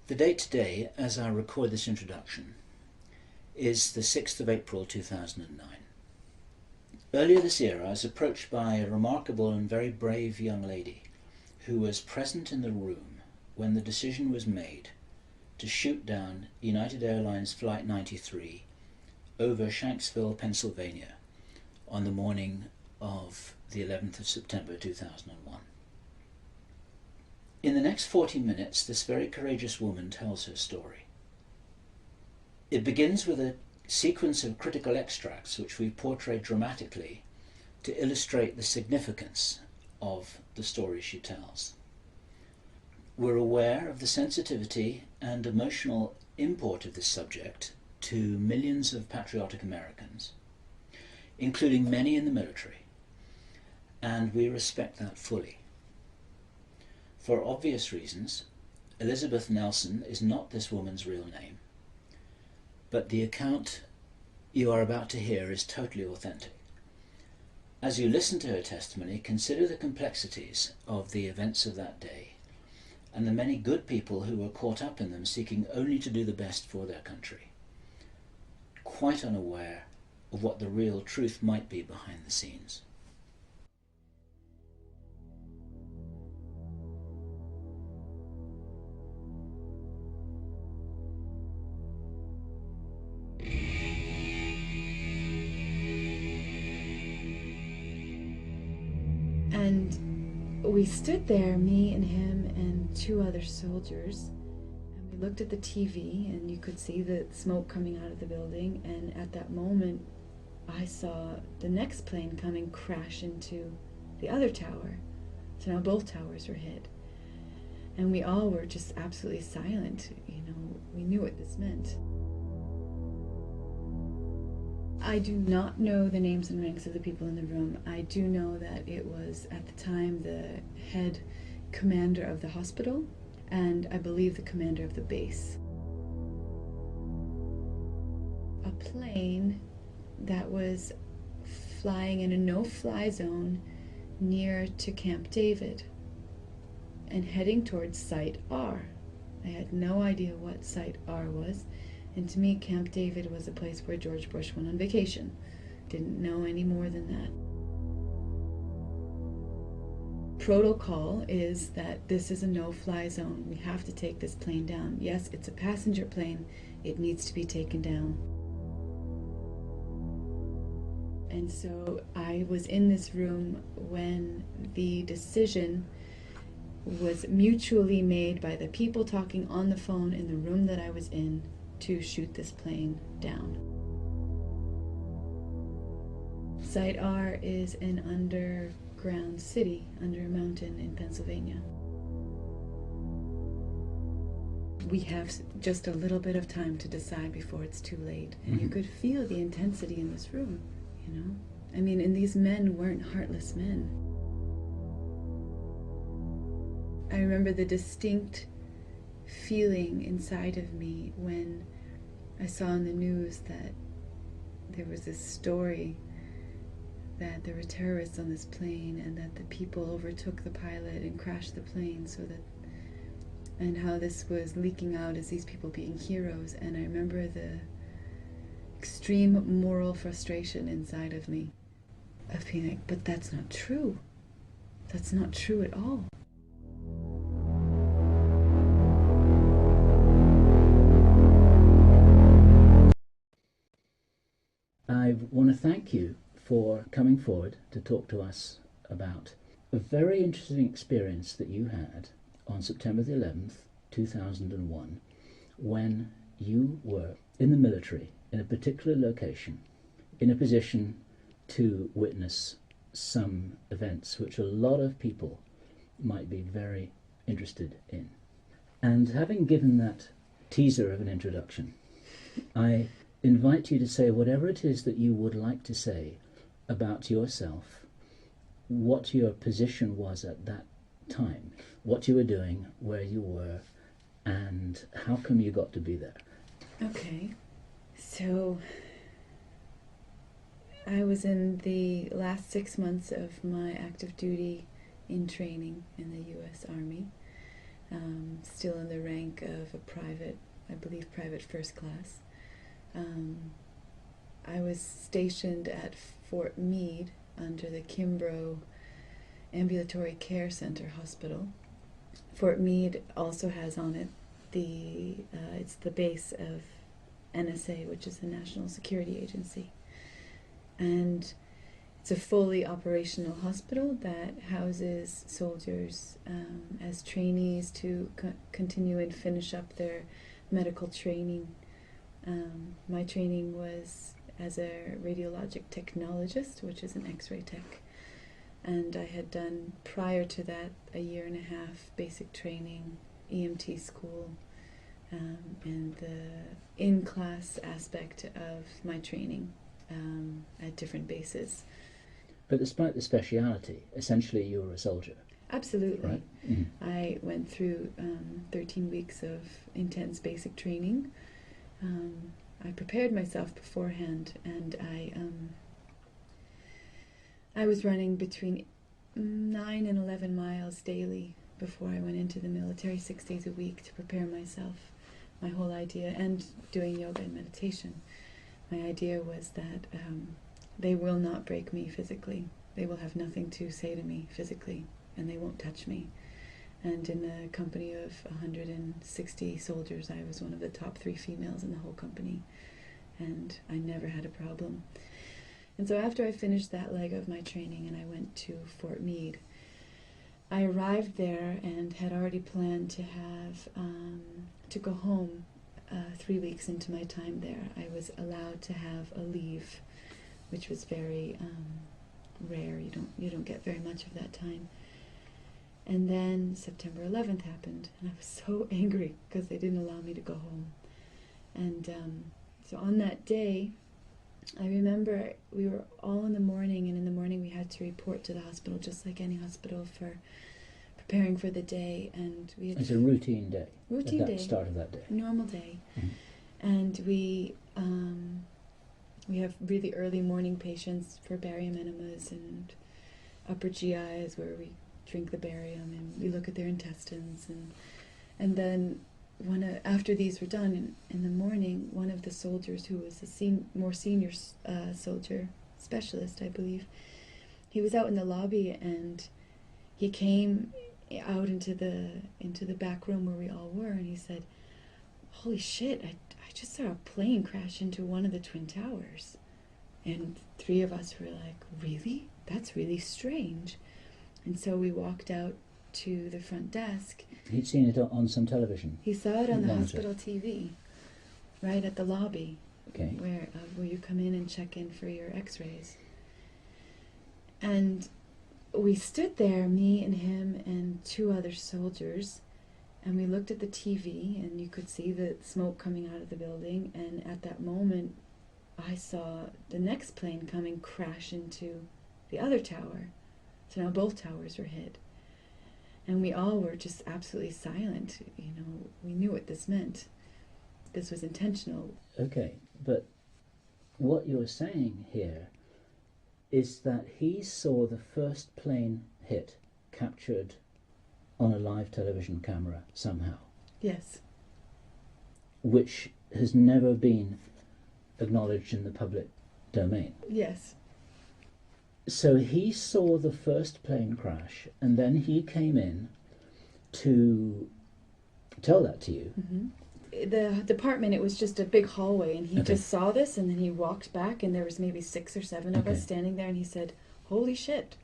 The date today, as I record this introduction, is the 6th of April 2009. Earlier this year I was approached by a remarkable and very brave young lady who was present in the room when the decision was made to shoot down United Airlines Flight 93 over Shanksville, Pennsylvania on the morning of the 11th of September 2001. In the next 40 minutes, this very courageous woman tells her story. It begins with a sequence of critical extracts which we portray dramatically to illustrate the significance of the story she tells. We're aware of the sensitivity and emotional import of this subject to millions of patriotic Americans, including many in the military, and we respect that fully. For obvious reasons, Elisabeth Nelson is not this woman's real name, but the account you are about to hear is totally authentic. As you listen to her testimony, consider the complexities of the events of that day and the many good people who were caught up in them, seeking only to do the best for their country, quite unaware of what the real truth might be behind the scenes. And we stood there, me and him and two other soldiers, and we looked at the TV, and you could see the smoke coming out of the building, and at that moment I saw the next plane coming crash into the other tower. So now both towers were hit. And we all were just absolutely silent. We knew what this meant. I do not know the names and ranks of the people in the room. I do know that it was, at the time, the head commander of the hospital, and I believe the commander of the base. A plane that was flying in a no-fly zone near to Camp David and heading towards Site R. I had no idea what Site R was. And to me, Camp David was a place where George Bush went on vacation. Didn't know any more than that. Protocol is that this is a no-fly zone. We have to take this plane down. Yes, it's a passenger plane. It needs to be taken down. And so I was in this room when the decision was mutually made by the people talking on the phone in the room that I was in to shoot this plane down. Site R is an underground city under a mountain in Pennsylvania. We have just a little bit of time to decide before it's too late. And you could feel the intensity in this room, I mean, and these men weren't heartless men. I remember the distinct feeling inside of me when I saw in the news that there was this story that there were terrorists on this plane and that the people overtook the pilot and crashed the plane, and how this was leaking out as these people being heroes. And I remember the extreme moral frustration inside of me of being like, but that's not true. That's not true at all. I want to thank you for coming forward to talk to us about a very interesting experience that you had on September the 11th, 2001, when you were in the military in a particular location, in a position to witness some events which a lot of people might be very interested in. And having given that teaser of an introduction, I invite you to say whatever it is that you would like to say about yourself, what your position was at that time, what you were doing, where you were, and how come you got to be there. Okay, so I was in the last 6 months of my active duty in training in the U.S. Army. still in the rank of a private, I believe private first class. I was stationed at Fort Meade under the Kimbrough Ambulatory Care Center Hospital. Fort Meade also has on it it's the base of NSA, which is the National Security Agency. And it's a fully operational hospital that houses soldiers as trainees to continue and finish up their medical training. My training was as a radiologic technologist, which is an X-ray tech. And I had done, prior to that, 1.5 years basic training, EMT school, and the in-class aspect of my training at different bases. But despite the speciality, essentially you were a soldier. Absolutely. Right? Mm-hmm. I went through 13 weeks of intense basic training. I prepared myself beforehand, and I was running between 9 and 11 miles daily before I went into the military, 6 days a week, to prepare myself. My whole idea, and doing yoga and meditation, my idea was that they will not break me physically. They will have nothing to say to me physically, and they won't touch me. And in a company of 160 soldiers, I was one of the top 3 females in the whole company, and I never had a problem. And so after I finished that leg of my training and I went to Fort Meade, I arrived there and had already planned to have to go home 3 weeks into my time there. I was allowed to have a leave, which was very rare. You don't get very much of that time. And then September 11th happened, and I was so angry because they didn't allow me to go home. And so on that day, I remember we were all in the morning, and in the morning we had to report to the hospital, just like any hospital, for preparing for the day. And we had it's a routine day. Routine day. Start of that day. Normal day. Mm-hmm. And we have really early morning patients for barium enemas and upper GIs, where we drink the barium and we look at their intestines, and then after these were done in the morning, one of the soldiers, who was a more senior soldier specialist, I believe, he was out in the lobby, and he came out into the back room where we all were, and he said, "Holy shit, I just saw a plane crash into one of the Twin Towers." And 3 of us were like, "Really? That's really strange." And so we walked out to the front desk. He'd seen it on some television. He saw it on the Monitor. hospital TV, right at the lobby, Okay. where you come in and check in for your X-rays. And we stood there, me and him and 2 other soldiers, and we looked at the TV, and you could see the smoke coming out of the building. And at that moment, I saw the next plane coming crash into the other tower. So now both towers were hit. And we all were just absolutely silent. We knew what this meant. This was intentional. Okay, but what you're saying here is that he saw the first plane hit, captured on a live television camera somehow. Yes. Which has never been acknowledged in the public domain. Yes. So he saw the first plane crash, and then he came in to tell that to you. Mm-hmm. The department, it was just a big hallway, and he just saw this, and then he walked back, and there was maybe 6 or 7 of us standing there, and he said, "Holy shit,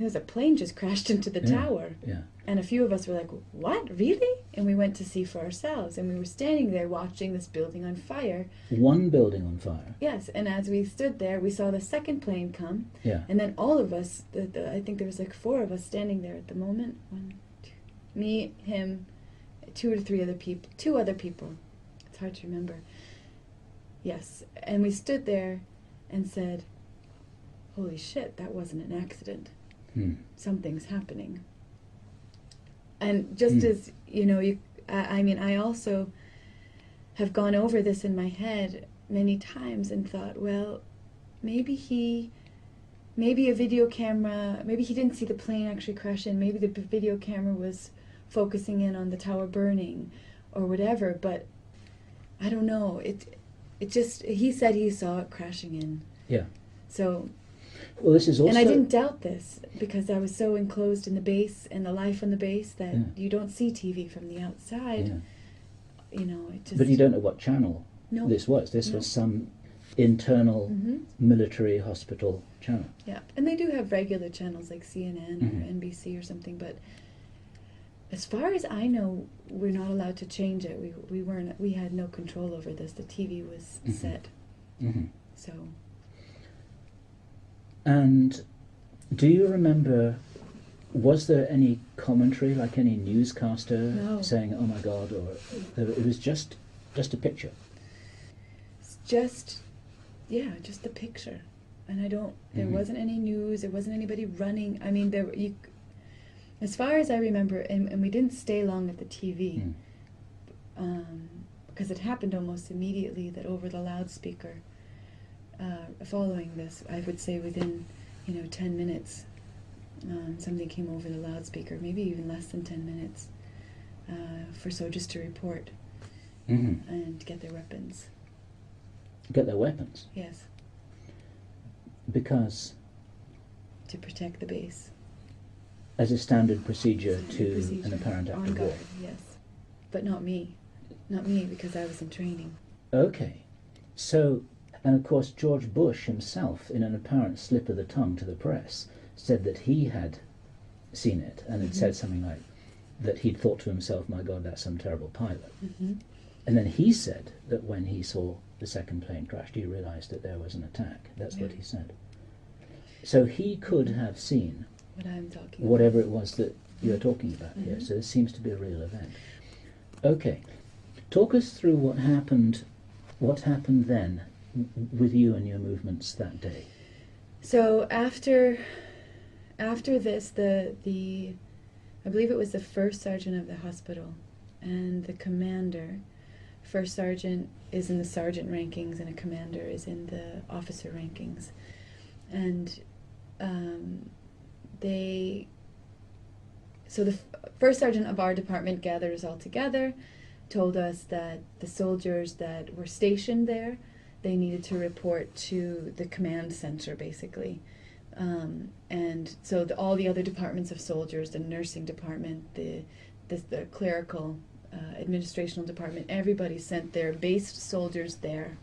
there's a plane just crashed into the tower." Yeah. And a few of us were like, "What, really?" And we went to see for ourselves, and we were standing there watching this building on fire. One building on fire. Yes, and as we stood there, we saw the second plane come. Yeah. And then all of us, I think there was like 4 of us standing there at the moment. 1, 2, me, him, 2 or 3 other people, 2 other people. It's hard to remember. Yes, and we stood there and said, "Holy shit, that wasn't an accident. Something's happening." And just as, I also have gone over this in my head many times and thought, well, maybe a video camera, maybe he didn't see the plane actually crash in, maybe the video camera was focusing in on the tower burning or whatever, but I don't know, it just, he said he saw it crashing in. Yeah. So, well, this is also... and I didn't doubt this because I was so enclosed in the base and the life on the base that you don't see TV from the outside. Yeah. You know, it just... But you don't know what channel this was. This was some internal military hospital channel. Yeah, and they do have regular channels like CNN or NBC or something, but as far as I know, we're not allowed to change it. We had no control over this. The TV was set. So. And do you remember, was there any commentary, like any newscaster saying, oh my God, or it was just a picture? It's just a picture. And I don't, there wasn't any news, there wasn't anybody running. I mean, as far as I remember, and we didn't stay long at the TV, because it happened almost immediately that over the loudspeaker, following this, I would say within, 10 minutes, something came over the loudspeaker, maybe even less than 10 minutes, for soldiers to report and get their weapons. Get their weapons? Yes. Because? To protect the base. As a standard procedure an apparent act of war? Guard, yes. But not me. Not me, because I was in training. Okay. So, and of course George Bush himself, in an apparent slip of the tongue to the press, said that he had seen it and had said something like that he'd thought to himself, my God, that's some terrible pilot. And then he said that when he saw the second plane crash, he realised that there was an attack. That's what he said. So he could have seen what I'm talking whatever it was that you're talking about here. So this seems to be a real event. Okay. Talk us through what happened then with you and your movements that day. So after this, I believe it was the first sergeant of the hospital and the commander. First sergeant is in the sergeant rankings and a commander is in the officer rankings. And so the first sergeant of our department gathered us all together, told us that the soldiers that were stationed there, they needed to report to the command center, basically. And so all the other departments of soldiers, the nursing department, the clerical, administrational department, everybody sent their based soldiers there,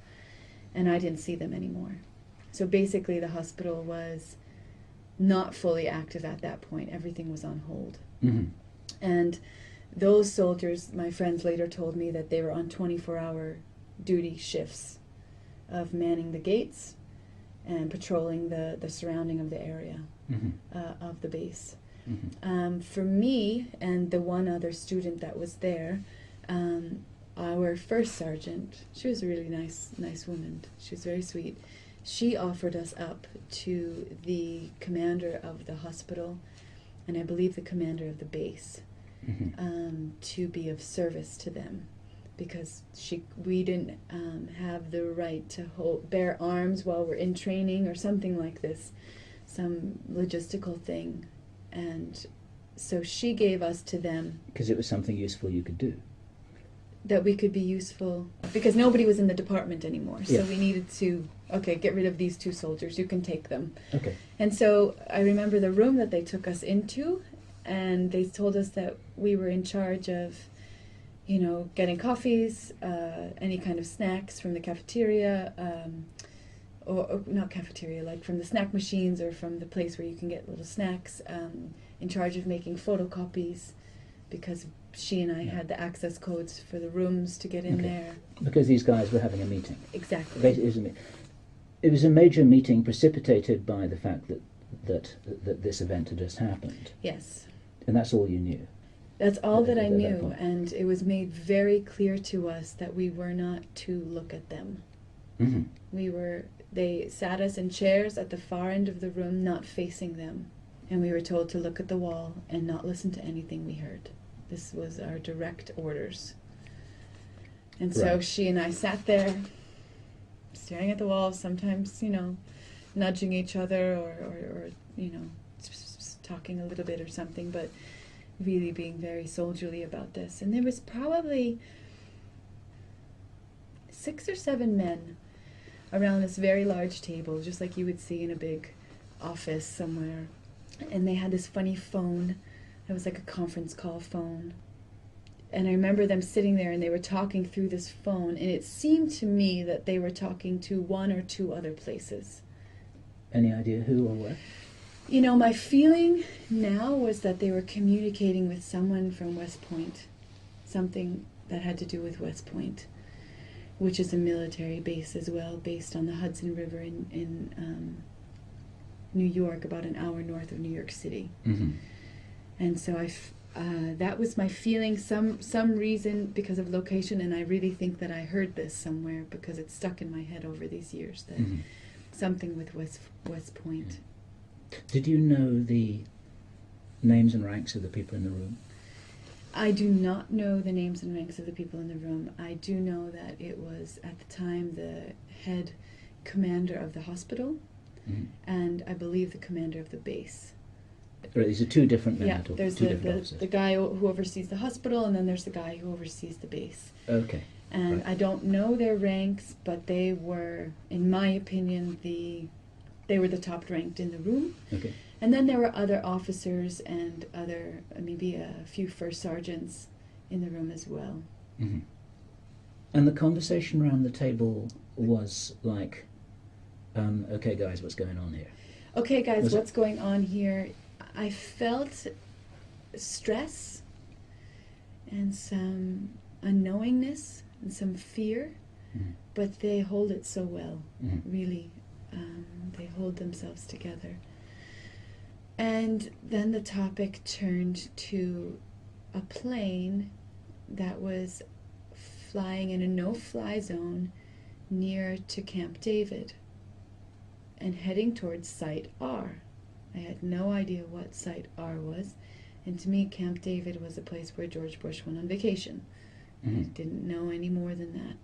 and I didn't see them anymore. So basically the hospital was not fully active at that point. Everything was on hold. And those soldiers, my friends later told me that they were on 24-hour duty shifts of manning the gates and patrolling the surrounding of the area of the base. For me and the one other student that was there, our first sergeant, she was a really nice woman. She was very sweet. She offered us up to the commander of the hospital and I believe the commander of the base to be of service to them, because we didn't have the right to bear arms while we're in training or something like this, some logistical thing. And so she gave us to them. Because it was something useful you could do. That we could be useful, because nobody was in the department anymore. So we needed to, get rid of these two soldiers, you can take them. Okay. And so I remember the room that they took us into, and they told us that we were in charge of, getting coffees, any kind of snacks from the cafeteria, or not cafeteria, like from the snack machines or from the place where you can get little snacks, in charge of making photocopies, because she and I had the access codes for the rooms to get in there. Because these guys were having a meeting. Exactly. It was a major meeting precipitated by the fact that this event had just happened. Yes. And that's all you knew. That's all that I knew, and it was made very clear to us that we were not to look at them. They sat us in chairs at the far end of the room, not facing them, and we were told to look at the wall and not listen to anything we heard. This was our direct orders. And so she and I sat there, staring at the wall, sometimes, nudging each other or talking a little bit or something, but really being very soldierly about this. And there was probably 6 or 7 men around this very large table, just like you would see in a big office somewhere. And they had this funny phone. It was like a conference call phone. And I remember them sitting there and they were talking through this phone, and it seemed to me that they were talking to 1 or 2 other places. Any idea who or where? You know, my feeling now was that they were communicating with someone from West Point, something that had to do with West Point, which is a military base as well, based on the Hudson River in New York, about an hour north of New York City. Mm-hmm. And so that was my feeling, some reason because of location, and I really think that I heard this somewhere because it's stuck in my head over these years, that Mm-hmm. something with West Point. Did you know the names and ranks of the people in the room? I do not know the names and ranks of the people in the room. I do know that it was, at the time, the head commander of the hospital, Mm-hmm. and I believe the commander of the base. Right, these are 2 different men. Yeah, Or there's 2 different officers. the guy who oversees the hospital, and then there's the guy who oversees the base. Okay. And Right. I don't know their ranks, but they were, in my opinion, they were the top ranked in the room. Okay. And then there were other officers and other, maybe a few first sergeants in the room as well. Mm-hmm. And the conversation around the table was like, okay guys, what's going on here? Okay, guys, Was it- what's going on here? I felt stress and some unknowingness and some fear, Mhm. but they hold it so well, Mhm. really. They hold themselves together. And then the topic turned to a plane that was flying in a no-fly zone near to Camp David and heading towards Site R. I had no idea what Site R was, and to me Camp David was a place where George Bush went on vacation. I Mhm. didn't know any more than that.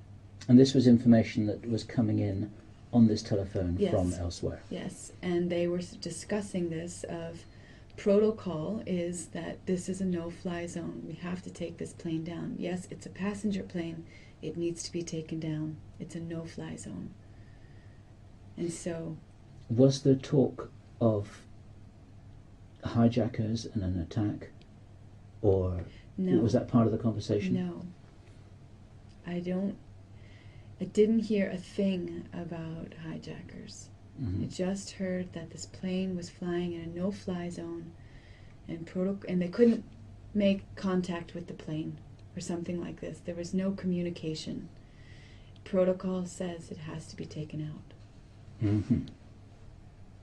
And this was information that was coming in on this telephone Yes. from elsewhere. Yes, and they were discussing this of protocol is that this is a no-fly zone. We have to take this plane down. Yes, it's a passenger plane. It needs to be taken down. It's a no-fly zone. And so, Was there talk of hijackers and an attack, or no. was that part of the conversation? No. I didn't hear a thing about hijackers. Mhm. I just heard that this plane was flying in a no-fly zone, and they couldn't make contact with the plane or something like this. There was no communication. Protocol says it has to be taken out. Mhm.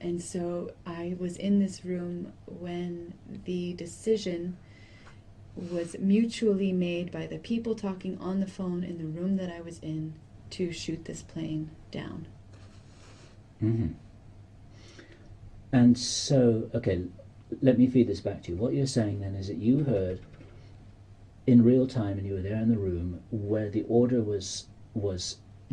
And so I was in this room when the decision was mutually made by the people talking on the phone in the room that I was in to shoot this plane down. Mhm. And so, okay, let me feed this back to you. What you're saying then is that you heard in real time, and you were there in the room where the order was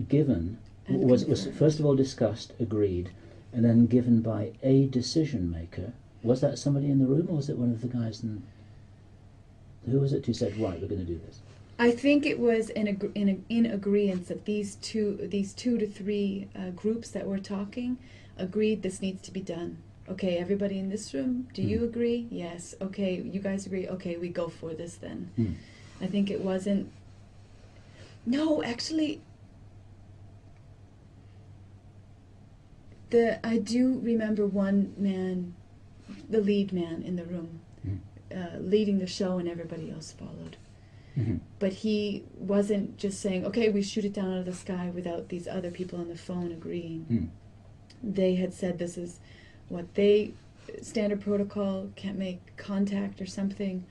given, And was confirmed. first of all discussed, agreed, and then given by a decision maker. Was that somebody in the room, or was it one of the guys who was it who said, right, we're going to do this? I think it was in agreement that these two to three groups that were talking agreed this needs to be done. Okay, everybody in this room, do you agree? Yes. Okay, you guys agree? Okay, we go for this then. Mm. I think it wasn't... No, actually... I do remember one man, the lead man in the room, leading the show, and everybody else followed. Mm-hmm. But he wasn't just saying, okay, we shoot it down out of the sky without these other people on the phone agreeing. Mm. They had said this is what standard protocol, can't make contact or something.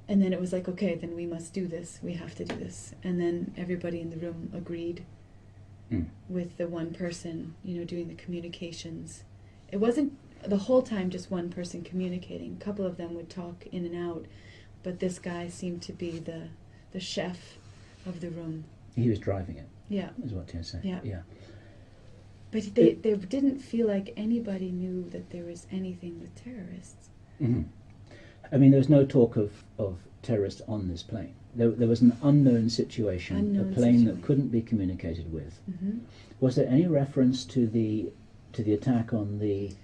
And then it was like, okay, then we must do this. We have to do this. And then everybody in the room agreed with the one person, doing the communications. It wasn't the whole time just one person communicating. A couple of them would talk in and out, but this guy seemed to be the chef of the room. He was driving it. Yeah. Is what you're saying. Yeah. But they didn't feel like anybody knew that there was anything with terrorists. Mm-hmm. I mean, there was no talk of terrorists on this plane. There was an unknown situation, a plane that couldn't be communicated with. Mm-hmm. Was there any reference to the attack on the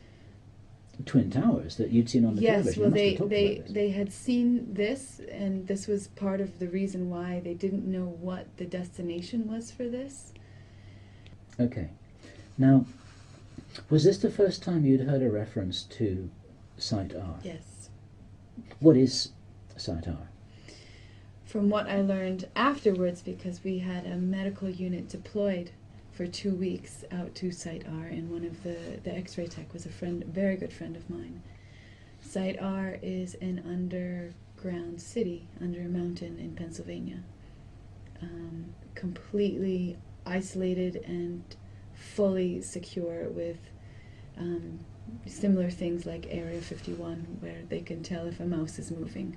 Twin Towers that you'd seen on the television? Yes, well, they had seen this, and this was part of the reason why they didn't know what the destination was for this. Okay. Now, was this the first time you'd heard a reference to Site R? Yes. What is Site R? From what I learned afterwards, because we had a medical unit deployed for 2 weeks out to Site R, and one of the X-ray tech was a very good friend of mine. Site R is an underground city under a mountain in Pennsylvania, completely isolated and fully secure, with similar things like Area 51, where they can tell if a mouse is moving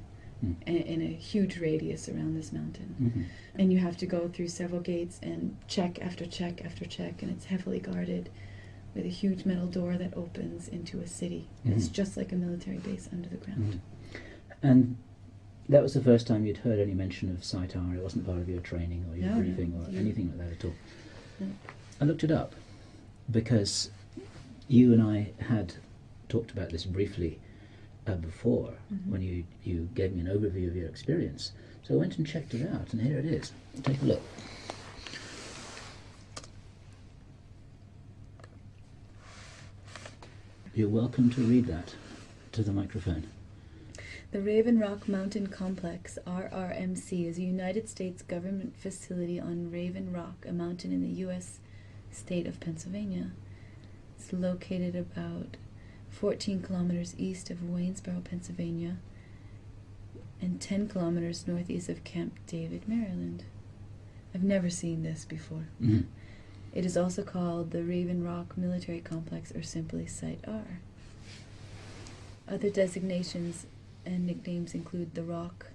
in a huge radius around this mountain. Mm-hmm. And you have to go through several gates and check after check after check, and it's heavily guarded with a huge metal door that opens into a city. Mm-hmm. It's just like a military base under the ground. Mm-hmm. And that was the first time you'd heard any mention of Site R. It wasn't part of your training or your briefing or anything like that at all. No. I looked it up because you and I had talked about this briefly before, when you gave me an overview of your experience. So I went and checked it out, and here it is. Take a look. You're welcome to read that to the microphone. The Raven Rock Mountain Complex, RRMC, is a United States government facility on Raven Rock, a mountain in the U.S. state of Pennsylvania. It's located about 14 kilometers east of Waynesboro, Pennsylvania, and 10 kilometers northeast of Camp David, Maryland. I've never seen this before. Mm-hmm. It is also called the Raven Rock Military Complex, or simply Site R. Other designations and nicknames include the Rock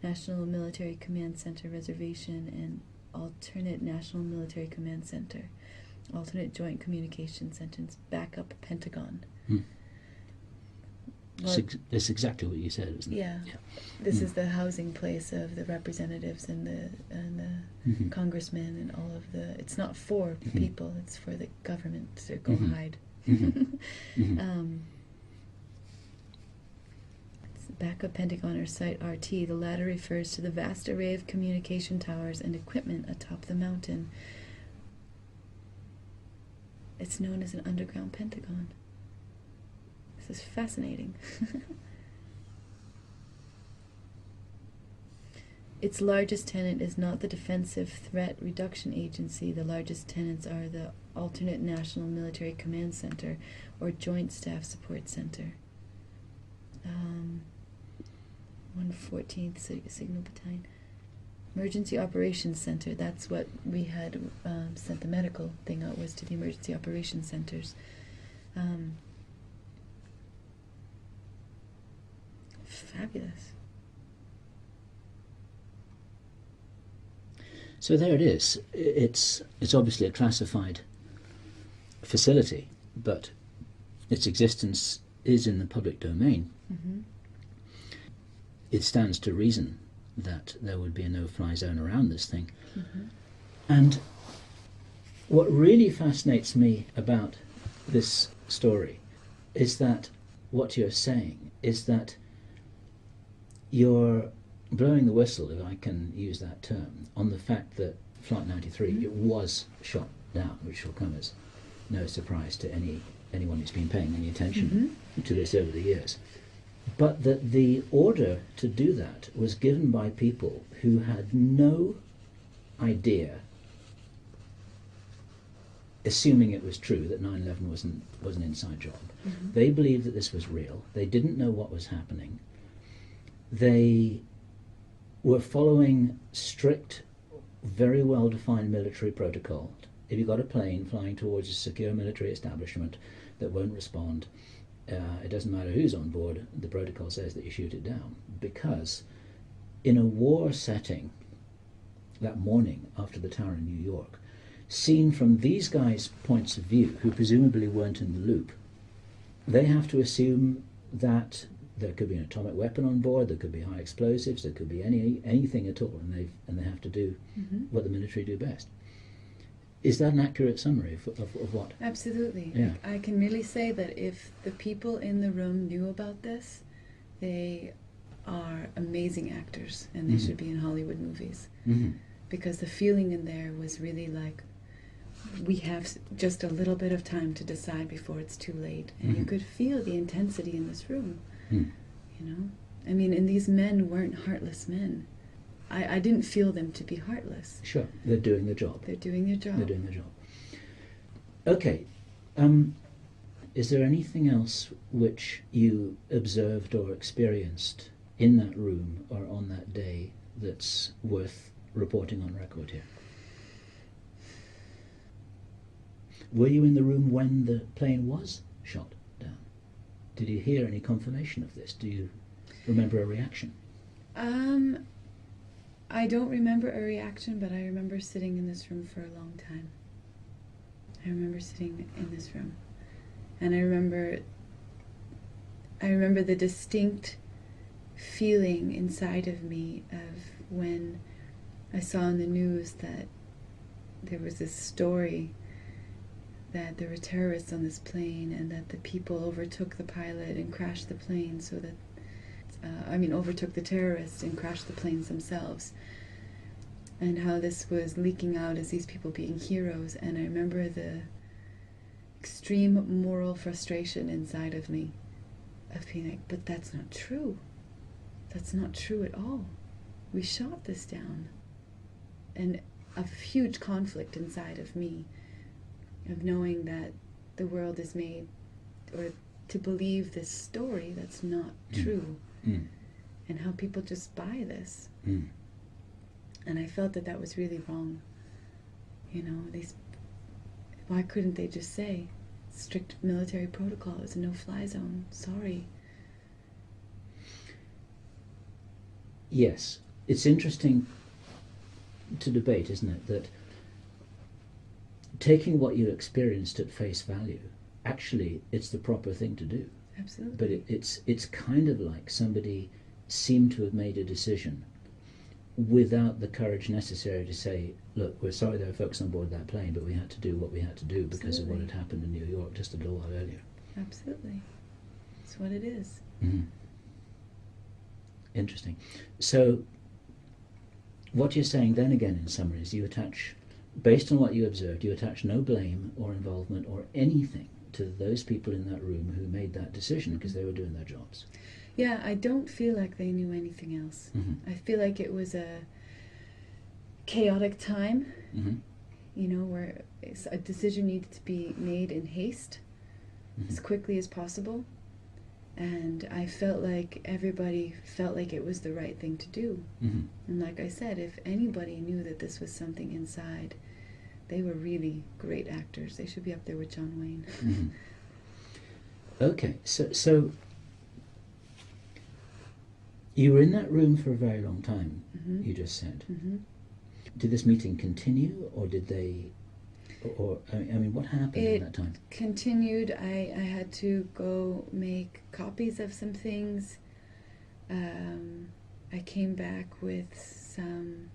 National Military Command Center Reservation and Alternate National Military Command Center, Alternate Joint Communication Center, Backup Pentagon. That's exactly what you said, isn't it? Yeah. This is the housing place of the representatives and the congressmen and all of the. It's not for people; it's for the government to go hide. It's Backup Pentagon, or Site RT. The latter refers to the vast array of communication towers and equipment atop the mountain. It's known as an underground Pentagon. This is fascinating. Its largest tenant is not the Defensive Threat Reduction Agency. The largest tenants are the Alternate National Military Command Center, or Joint Staff Support Center. 114th Signal Battalion. Emergency Operations Center. That's what we had sent the medical thing out, was to the emergency operations centers. Fabulous. So there it is. It's obviously a classified facility, but its existence is in the public domain. Mm-hmm. It stands to reason that there would be a no-fly zone around this thing. Mm-hmm. And what really fascinates me about this story is that what you're saying is that you're blowing the whistle, if I can use that term, on the fact that Flight 93 it was shot down, which will come as no surprise to anyone who's been paying any attention to this over the years. But that the order to do that was given by people who had no idea, assuming it was true that 9/11 was an inside job. Mm-hmm. They believed that this was real. They didn't know what was happening. They were following strict, very well-defined military protocol. If you've got a plane flying towards a secure military establishment that won't respond, it doesn't matter who's on board, the protocol says that you shoot it down. Because in a war setting, that morning after the tower in New York, seen from these guys' points of view, who presumably weren't in the loop, they have to assume that there could be an atomic weapon on board, there could be high explosives, there could be anything at all, and they have to do what the military do best. Is that an accurate summary of what? Absolutely. Yeah. I can really say that if the people in the room knew about this, they are amazing actors, and they should be in Hollywood movies. Because the feeling in there was really like, we have just a little bit of time to decide before it's too late. And you could feel the intensity in this room. You know? I mean, and these men weren't heartless men. I didn't feel them to be heartless. Sure, they're doing their job. They're doing their job. They're doing their job. Okay. Is there anything else which you observed or experienced in that room or on that day that's worth reporting on record here? Were you in the room when the plane was shot down? Did you hear any confirmation of this? Do you remember a reaction? I don't remember a reaction, but I remember sitting in this room for a long time. I remember sitting in this room. And I remember the distinct feeling inside of me of when I saw in the news that there was this story that there were terrorists on this plane, and that the people overtook the pilot and crashed the plane so that overtook the terrorists and crashed the planes themselves, and how this was leaking out as these people being heroes. And I remember the extreme moral frustration inside of me of being like, but that's not true. That's not true at all. We shot this down. And a huge conflict inside of me of knowing that the world is made, or to believe this story that's not true. And how people just buy this. And I felt that that was really wrong. You know, why couldn't they just say, strict military protocol, it's a no-fly zone, sorry. Yes, it's interesting to debate, isn't it, that taking what you experienced at face value, actually it's the proper thing to do. Absolutely. But it's kind of like somebody seemed to have made a decision without the courage necessary to say, look, we're sorry there were folks on board that plane, but we had to do what we had to do because of what had happened in New York just a little while earlier. Absolutely. It's what it is. Interesting. So what you're saying then again in summary is you attach, based on what you observed, you attach no blame or involvement or anything to those people in that room who made that decision because they were doing their jobs. Yeah, I don't feel like they knew anything else. I feel like it was a chaotic time, you know, where a decision needed to be made in haste as quickly as possible. And I felt like everybody felt like it was the right thing to do. And like I said, if anybody knew that this was something inside, they were really great actors. They should be up there with John Wayne. Okay, so you were in that room for a very long time, you just said. Did this meeting continue, or did they, or I mean, what happened in that time? It continued. I had to go make copies of some things. I came back with some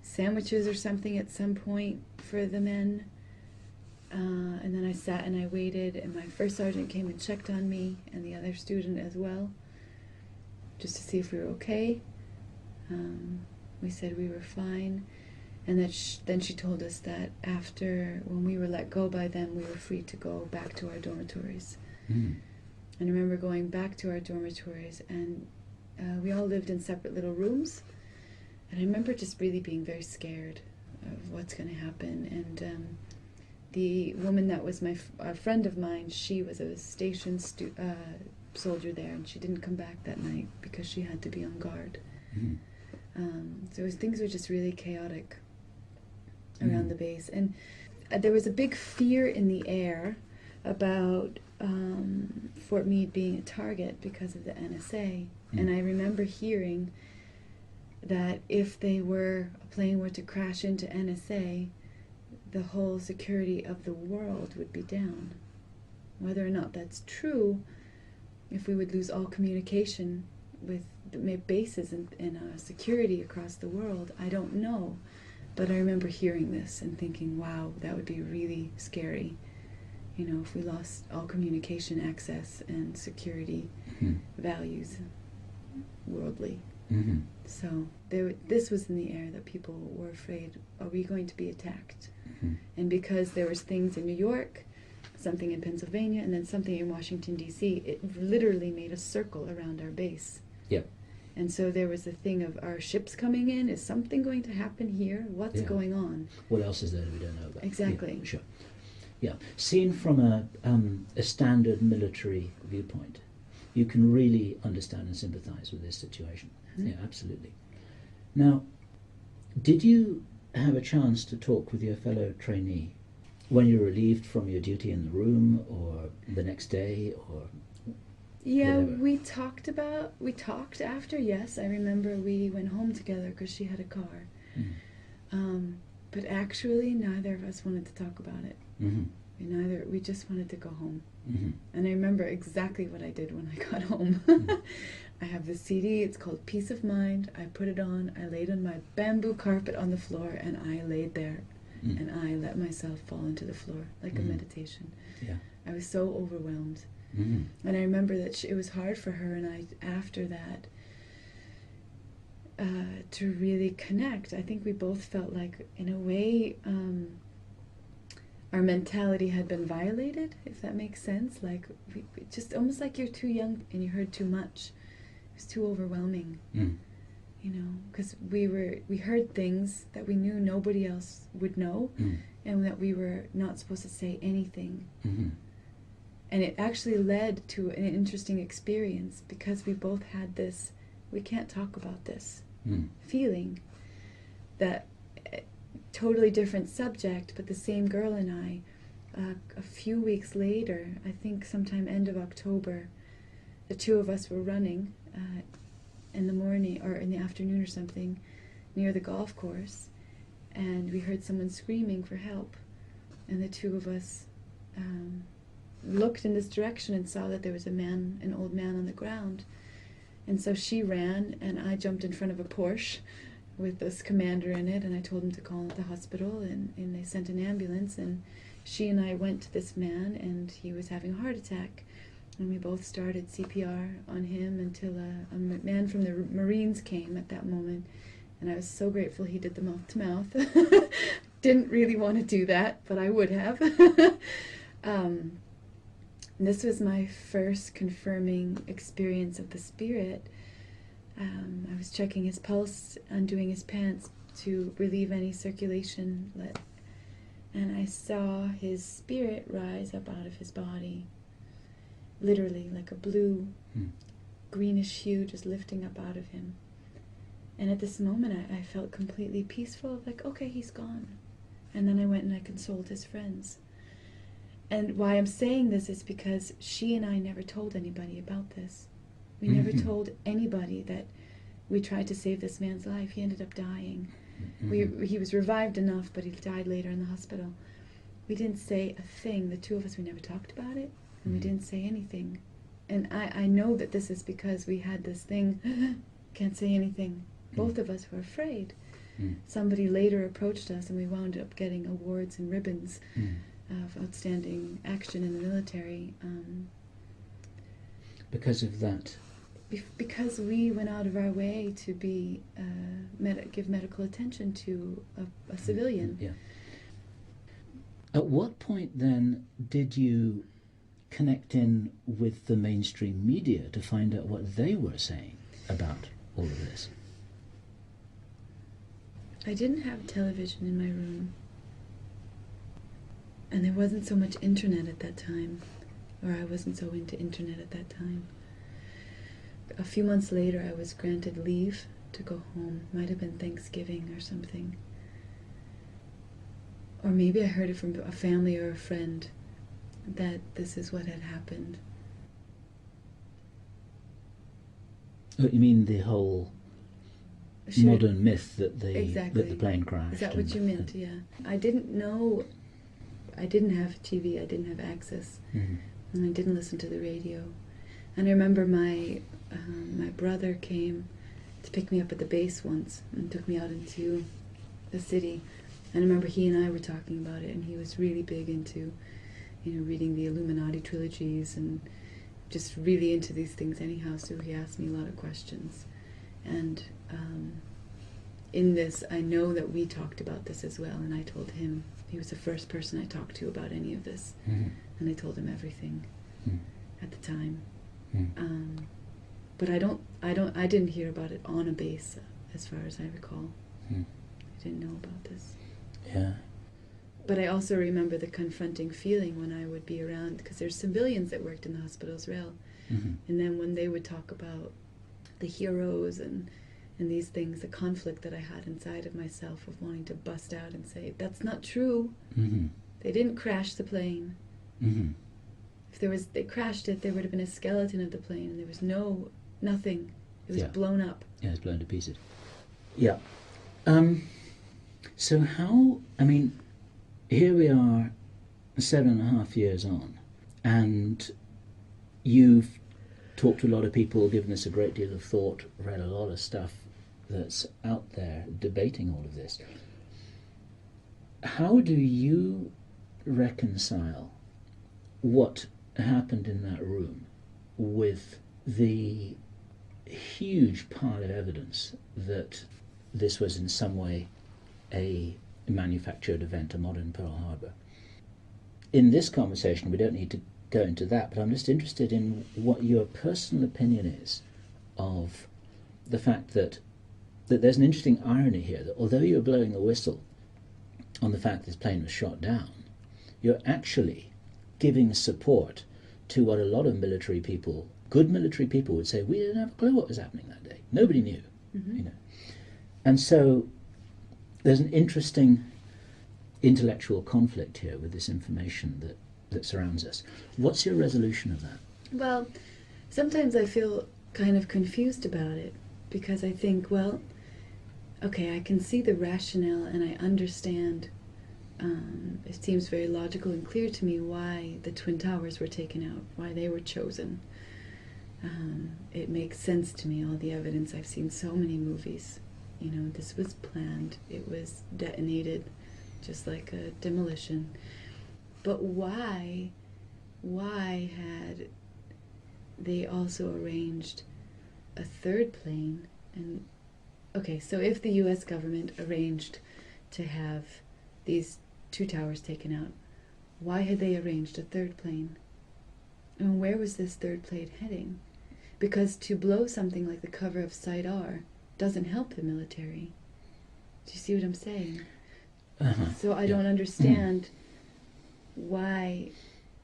sandwiches or something at some point for the men. And then I sat and I waited, and my first sergeant came and checked on me, and the other student as well, just to see if we were okay. We said we were fine, and that then she told us that after, when we were let go by them, we were free to go back to our dormitories. And I remember going back to our dormitories, and we all lived in separate little rooms, and I remember just really being very scared of what's going to happen. And the woman that was a friend of mine, she was a station soldier there, and she didn't come back that night because she had to be on guard. So things were just really chaotic around the base, and there was a big fear in the air about Fort Meade being a target because of the NSA. And I remember hearing that if a plane were to crash into NSA, the whole security of the world would be down. Whether or not that's true, if we would lose all communication with the bases and security across the world. I don't know. But I remember hearing this and thinking, wow, that would be really scary. You know, if we lost all communication access and security values, worldly. So this was in the air, that people were afraid, are we going to be attacked? And because there was things in New York, something in Pennsylvania, and then something in Washington, D.C., it literally made a circle around our base. Yep. And so there was a thing of, our ships coming in, is something going to happen here? What's going on? What else is there that we don't know about? Exactly. Yeah, sure. Yeah. Seen from a standard military viewpoint, you can really understand and sympathize with this situation. Yeah, absolutely. Now, did you have a chance to talk with your fellow trainee when you were relieved from your duty in the room, or the next day, or yeah, whatever? we talked after, yes. I remember we went home together because she had a car. But actually, neither of us wanted to talk about it. We just wanted to go home. And I remember exactly what I did when I got home. I have the CD, it's called Peace of Mind. I put it on, I laid on my bamboo carpet on the floor, and I laid there. And I let myself fall into the floor, like a meditation. Yeah. I was so overwhelmed. And I remember that it was hard for her and I, after that, to really connect. I think we both felt like, in a way, our mentality had been violated, if that makes sense. Like, we just almost like you're too young and you heard too much. It was too overwhelming, you know, because we heard things that we knew nobody else would know, and that we were not supposed to say anything. And it actually led to an interesting experience, because we both had this, we can't talk about this feeling, that totally different subject, but the same girl and I, a few weeks later, I think sometime end of October, the two of us were running in the morning or in the afternoon or something near the golf course, and we heard someone screaming for help, and the two of us looked in this direction and saw that there was an old man on the ground. And so she ran, and I jumped in front of a Porsche with this commander in it, and I told him to call the hospital, and they sent an ambulance, and she and I went to this man, and he was having a heart attack, and we both started CPR on him until a man from the Marines came at that moment, and I was so grateful he did the mouth-to-mouth. Didn't really want to do that, but I would have. This was my first confirming experience of the spirit. I was checking his pulse, undoing his pants to relieve any circulation, and I saw his spirit rise up out of his body, literally like a blue, greenish hue just lifting up out of him. And at this moment I felt completely peaceful, like, okay, he's gone. And then I went and I consoled his friends. And why I'm saying this is because she and I never told anybody about this. We never told anybody that we tried to save this man's life. He ended up dying. He was revived enough, but he died later in the hospital. We didn't say a thing. The two of us, we never talked about it, and we didn't say anything. And I know that this is because we had this thing, can't say anything. Both of us were afraid. Somebody later approached us, and we wound up getting awards and ribbons of outstanding action in the military. Because of that? Because we went out of our way to be give medical attention to a civilian. Yeah. At what point then did you connect in with the mainstream media to find out what they were saying about all of this? I didn't have television in my room, and there wasn't so much internet at that time, or I wasn't so into internet at that time. A few months later, I was granted leave to go home. Might have been Thanksgiving or something. Or maybe I heard it from a family or a friend that this is what had happened. Oh, you mean the whole modern myth that the plane crashed? Is that what you meant? Yeah. I didn't know. I didn't have TV. I didn't have access. And I didn't listen to the radio. And I remember my brother came to pick me up at the base once and took me out into the city. And I remember he and I were talking about it, and he was really big into, reading the Illuminati trilogies and just really into these things anyhow, so he asked me a lot of questions. And in this, I know that we talked about this as well, and I told him, he was the first person I talked to about any of this, and I told him everything at the time. But I didn't hear about it on a base, as far as I recall. I didn't know about this. Yeah. But I also remember the confronting feeling when I would be around, because there's civilians that worked in the hospital as well. And then when they would talk about the heroes and these things, the conflict that I had inside of myself of wanting to bust out and say, that's not true. They didn't crash the plane. If they crashed it, there would have been a skeleton of the plane, and there was nothing. It was blown up. Yeah, it was blown to pieces. Yeah. So here we are 7.5 years on, and you've talked to a lot of people, given this a great deal of thought, read a lot of stuff that's out there debating all of this. How do you reconcile what happened in that room with the huge pile of evidence that this was in some way a manufactured event, a modern Pearl Harbor? In this conversation, we don't need to go into that, but I'm just interested in what your personal opinion is of the fact that there's an interesting irony here, that although you're blowing the whistle on the fact this plane was shot down, you're actually giving support to what a lot of military people, good military people, would say, we didn't have a clue what was happening that day. Nobody knew. And so there's an interesting intellectual conflict here with this information that surrounds us. What's your resolution of that? Well, sometimes I feel kind of confused about it, because I think, well, okay, I can see the rationale and I understand, it seems very logical and clear to me why the Twin Towers were taken out, why they were chosen. It makes sense to me, all the evidence. I've seen so many movies. This was planned. It was detonated, just like a demolition. But why had they also arranged a third plane? And okay, so if the U.S. government arranged to have these 2 towers taken out, why had they arranged a third plane? And where was this third plane heading? Because to blow something like the cover of Site R doesn't help the military. Do you see what I'm saying? So I don't understand why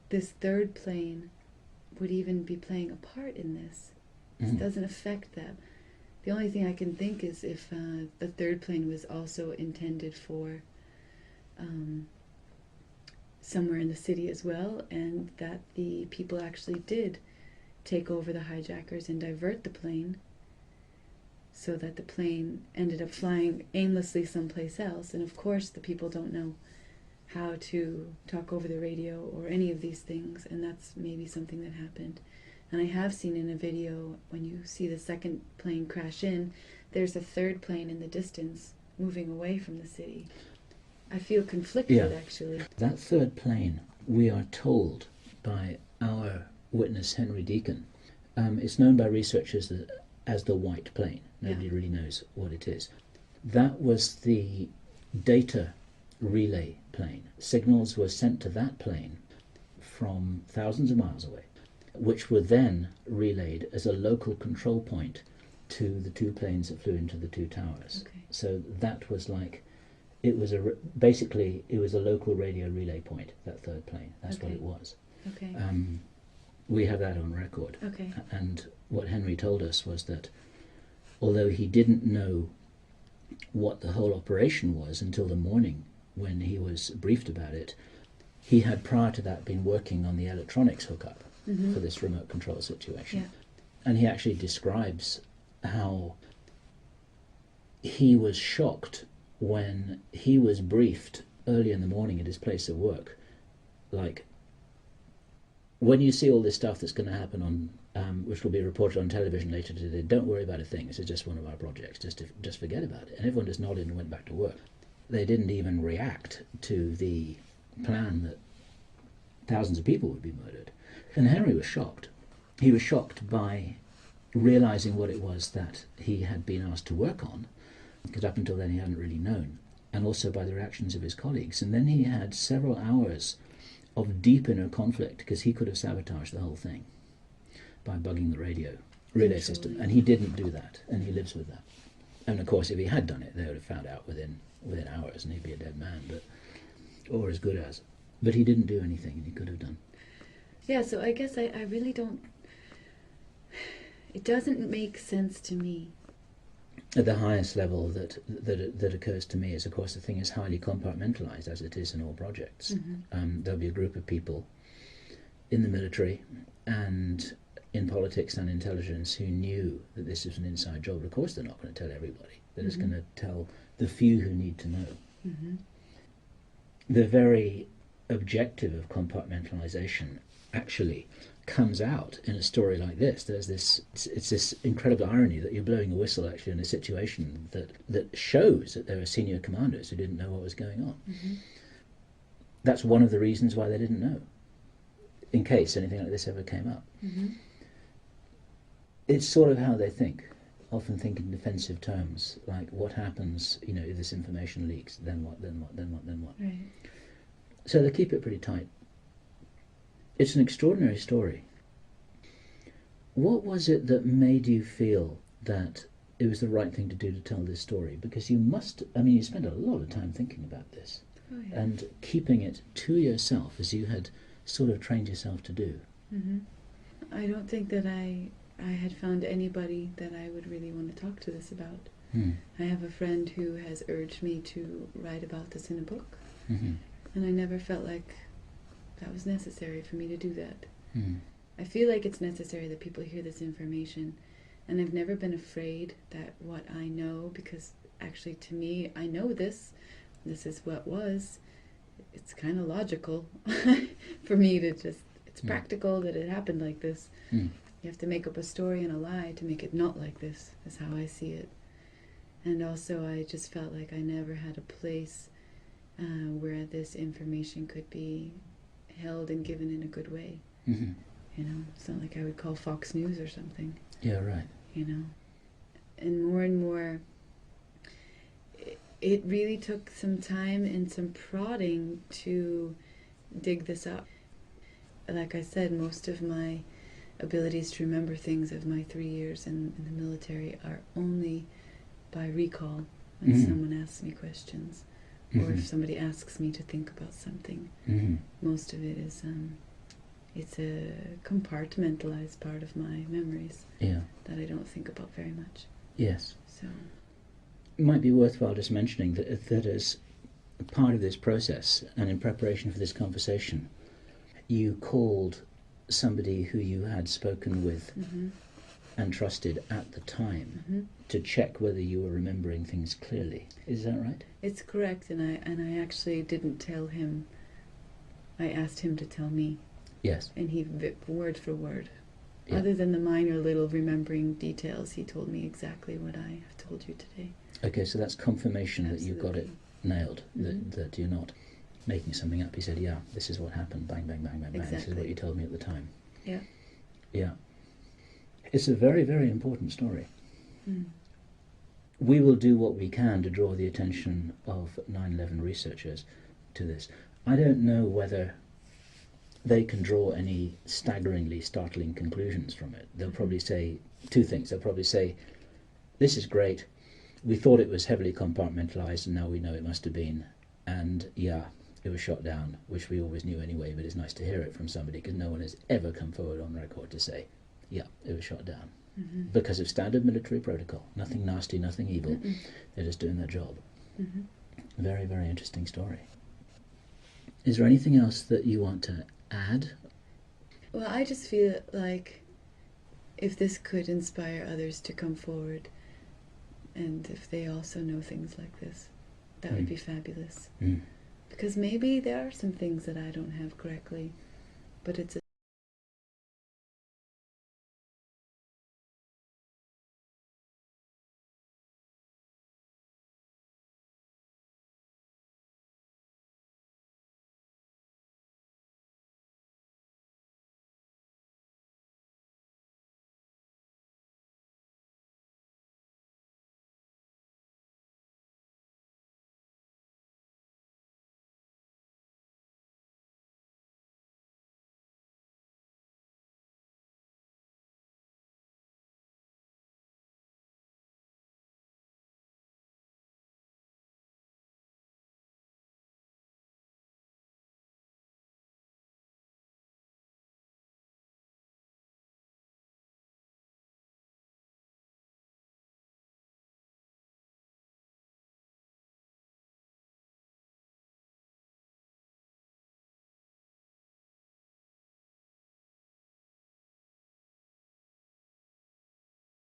this third plane would even be playing a part in this. This doesn't affect them. The only thing I can think is if the third plane was also intended for somewhere in the city as well, and that the people actually did take over the hijackers and divert the plane, so that the plane ended up flying aimlessly someplace else. And of course the people don't know how to talk over the radio or any of these things, and that's maybe something that happened. And I have seen in a video, when you see the second plane crash in, there's a third plane in the distance moving away from the city. I feel conflicted, actually. That third plane, we are told by our witness Henry Deacon, it's known by researchers as the white plane. Nobody really knows what it is. That was the data relay plane. Signals were sent to that plane from thousands of miles away, which were then relayed as a local control point to the 2 planes that flew into the 2 towers. Okay. So that was like, basically it was a local radio relay point, that third plane. That's what it was. Okay. We have that on record. Okay. And what Henry told us was that although he didn't know what the whole operation was until the morning when he was briefed about it, he had prior to that been working on the electronics hookup for this remote control situation. Yeah. And he actually describes how he was shocked when he was briefed early in the morning at his place of work, like when you see all this stuff that's going to happen on, which will be reported on television later today, don't worry about a thing. This is just one of our projects. Just forget about it. And everyone just nodded and went back to work. They didn't even react to the plan that thousands of people would be murdered. And Henry was shocked. He was shocked by realizing what it was that he had been asked to work on, because up until then he hadn't really known, and also by the reactions of his colleagues. And then he had several hours of deep inner conflict, because he could have sabotaged the whole thing by bugging the relay system, and he didn't do that, and he lives with that. And of course, if he had done it, they would have found out within hours, and he'd be a dead man, or as good as. But he didn't do anything, and he could have done. Yeah, so I guess I really don't... It doesn't make sense to me. At the highest level that occurs to me is, of course, the thing is highly compartmentalized, as it is in all projects. Mm-hmm. There'll be a group of people in the military and in politics and intelligence who knew that this was an inside job. Of course, they're not going to tell everybody. They're just going to tell the few who need to know. Mm-hmm. The very objective of compartmentalization actually comes out in a story like this. There's it's this incredible irony that you're blowing a whistle actually in a situation that shows that there are senior commanders who didn't know what was going on. Mm-hmm. That's one of the reasons why they didn't know, in case anything like this ever came up. Mm-hmm. It's sort of how they think, often think in defensive terms, like what happens, if this information leaks, then what, then what, then what, then what. Right. So they keep it pretty tight. It's an extraordinary story. What was it that made you feel that it was the right thing to do to tell this story? Because you spent a lot of time thinking about this, and keeping it to yourself, as you had sort of trained yourself to do. Mm-hmm. I don't think that I had found anybody that I would really want to talk to this about. I have a friend who has urged me to write about this in a book, and I never felt like that was necessary for me to do that. I feel like it's necessary that people hear this information, and I've never been afraid that what I know, because actually to me, I know this is what was. It's kind of logical for me to just, it's practical that it happened like this. You have to make up a story and a lie to make it not like this, is how I see it. And also I just felt like I never had a place where this information could be held and given in a good way. It's not like I would call Fox News or something. Yeah, right. And more, it really took some time and some prodding to dig this up. Like I said, most of my abilities to remember things of my 3 years in the military are only by recall when someone asks me questions, or if somebody asks me to think about something. Most of it is it's a compartmentalized part of my memories that I don't think about very much. Yes. So it might be worthwhile just mentioning that as part of this process and in preparation for this conversation, you called somebody who you had spoken with and trusted at the time to check whether you were remembering things clearly. Is that right? It's correct, and I actually didn't tell him. I asked him to tell me. Yes. And he, word for word, Yeah. other than the minor little remembering details, he told me exactly what I have told you today. Okay, so that's confirmation Absolutely. that you got it nailed, that you're not making something up. He said, yeah, this is what happened, bang, bang, bang, bang, bang. Exactly. This is what you told me at the time. Yeah. Yeah. It's a very, very important story. We will do what we can to draw the attention of 9/11 researchers to this. I don't know whether they can draw any staggeringly startling conclusions from it. They'll probably say two things. They'll probably say, this is great, we thought it was heavily compartmentalized and now we know it must have been, and yeah, it was shot down, which we always knew anyway, but it's nice to hear it from somebody, because no one has ever come forward on record to say, yeah, it was shot down. Because of standard military protocol. Nothing nasty, nothing evil. They're just doing their job. Very, very interesting story. Is there anything else that you want to add? Well, I just feel like if this could inspire others to come forward, and if they also know things like this, that would be fabulous. Because maybe there are some things that I don't have correctly, but it's a